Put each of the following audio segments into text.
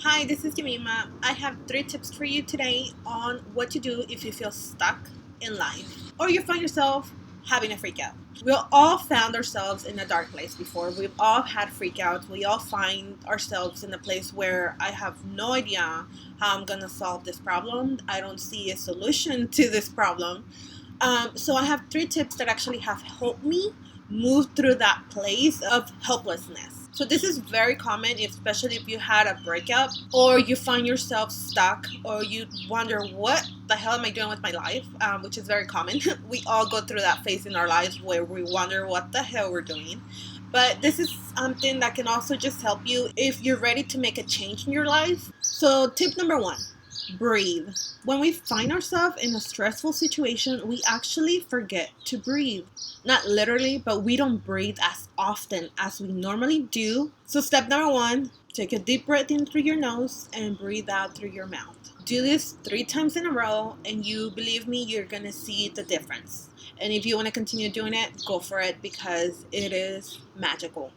Hi, this is Yemima. I have 3 tips for you today on what to do if you feel stuck in life or you find yourself having a freak out. We all found ourselves in a dark place before. We've all had freakouts. We all find ourselves in a place where I have no idea how I'm going to solve this problem. I don't see a solution to this problem. So I have 3 tips that actually have helped me move through that place of helplessness. So this is very common, especially if you had a breakup or you find yourself stuck or you wonder what the hell am I doing with my life, which is very common. We all go through that phase in our lives where we wonder what the hell we're doing. But this is something that can also just help you if you're ready to make a change in your life. So tip number 1, breathe. When we find ourselves in a stressful situation, we actually forget to breathe. Not literally, but we don't breathe as often as we normally do. So step number 1, take a deep breath in through your nose and breathe out through your mouth. Do this 3 times in a row and you believe me, you're going to see the difference. And if you want to continue doing it, go for it because it is magical.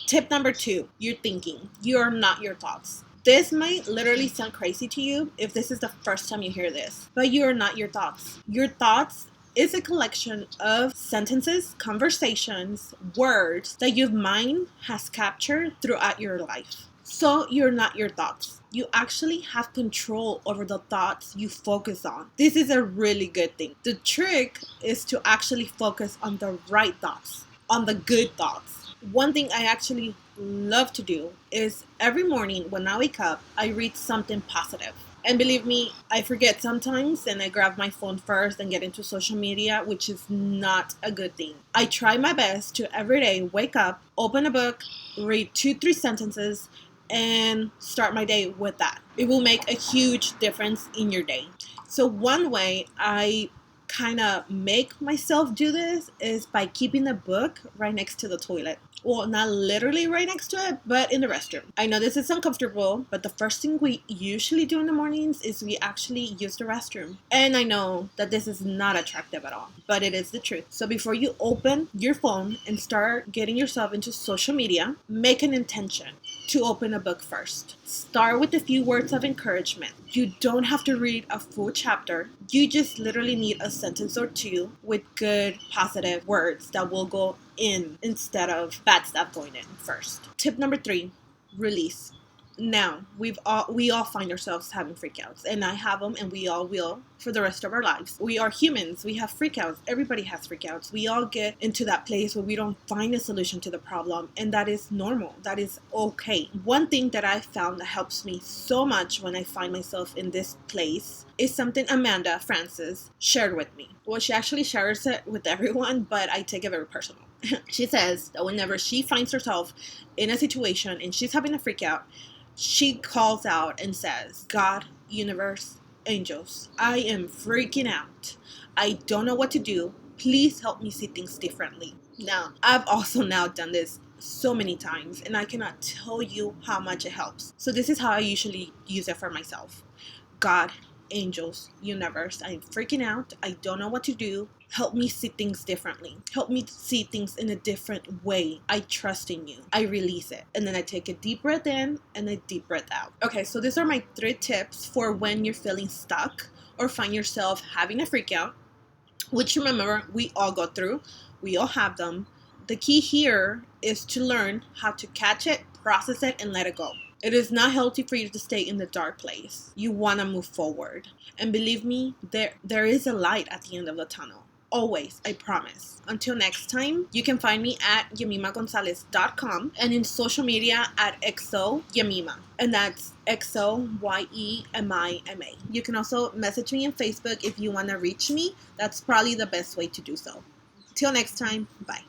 Tip number 2, you're thinking. You're not your thoughts. This might literally sound crazy to you if this is the first time you hear this, but you are not your thoughts. Your thoughts is a collection of sentences, conversations, words that your mind has captured throughout your life. So you're not your thoughts. You actually have control over the thoughts you focus on. This is a really good thing. The trick is to actually focus on the right thoughts, on the good thoughts. One thing I actually love to do is every morning when I wake up, I read something positive. And believe me, I forget sometimes and I grab my phone first and get into social media, which is not a good thing. I try my best to every day wake up, open a book, read 2-3 sentences, and start my day with that. It will make a huge difference in your day. So one way I kind of make myself do this is by keeping a book right next to the toilet. Well, not literally right next to it, but in the restroom. I know this is uncomfortable, but the first thing we usually do in the mornings is we actually use the restroom. And I know that this is not attractive at all, but it is the truth. So before you open your phone and start getting yourself into social media, make an intention to open a book first. Start with a few words of encouragement. You don't have to read a full chapter. You just literally need a sentence or 2 with good, positive words that will go in instead of bad stuff going in first. Tip number 3, release. Now, we all find ourselves having freakouts, and I have them, and we all will for the rest of our lives. We are humans. We have freakouts. Everybody has freakouts. We all get into that place where we don't find a solution to the problem, and that is normal. That is okay. One thing that I found that helps me so much when I find myself in this place is something Amanda Francis shared with me. Well, she actually shares it with everyone, but I take it very personal. She says that whenever she finds herself in a situation and she's having a freak out, she calls out and says, God, universe, angels, I am freaking out. I don't know what to do. Please help me see things differently. Now, I've also now done this so many times and I cannot tell you how much it helps. So this is how I usually use it for myself. God, angels, universe, I'm freaking out. I don't know what to do. Help me see things differently. Help me see things in a different way. I trust in you. I release it. And then I take a deep breath in and a deep breath out. Okay, so these are my 3 tips for when you're feeling stuck or find yourself having a freak out, which remember, we all go through. We all have them. The key here is to learn how to catch it, process it, and let it go. It is not healthy for you to stay in the dark place. You want to move forward. And believe me, there is a light at the end of the tunnel. Always, I promise. Until next time, you can find me at YemimaGonzalez.com and in social media at XOYemima. And that's XOYEMIMA. You can also message me on Facebook if you want to reach me. That's probably the best way to do so. Till next time, bye.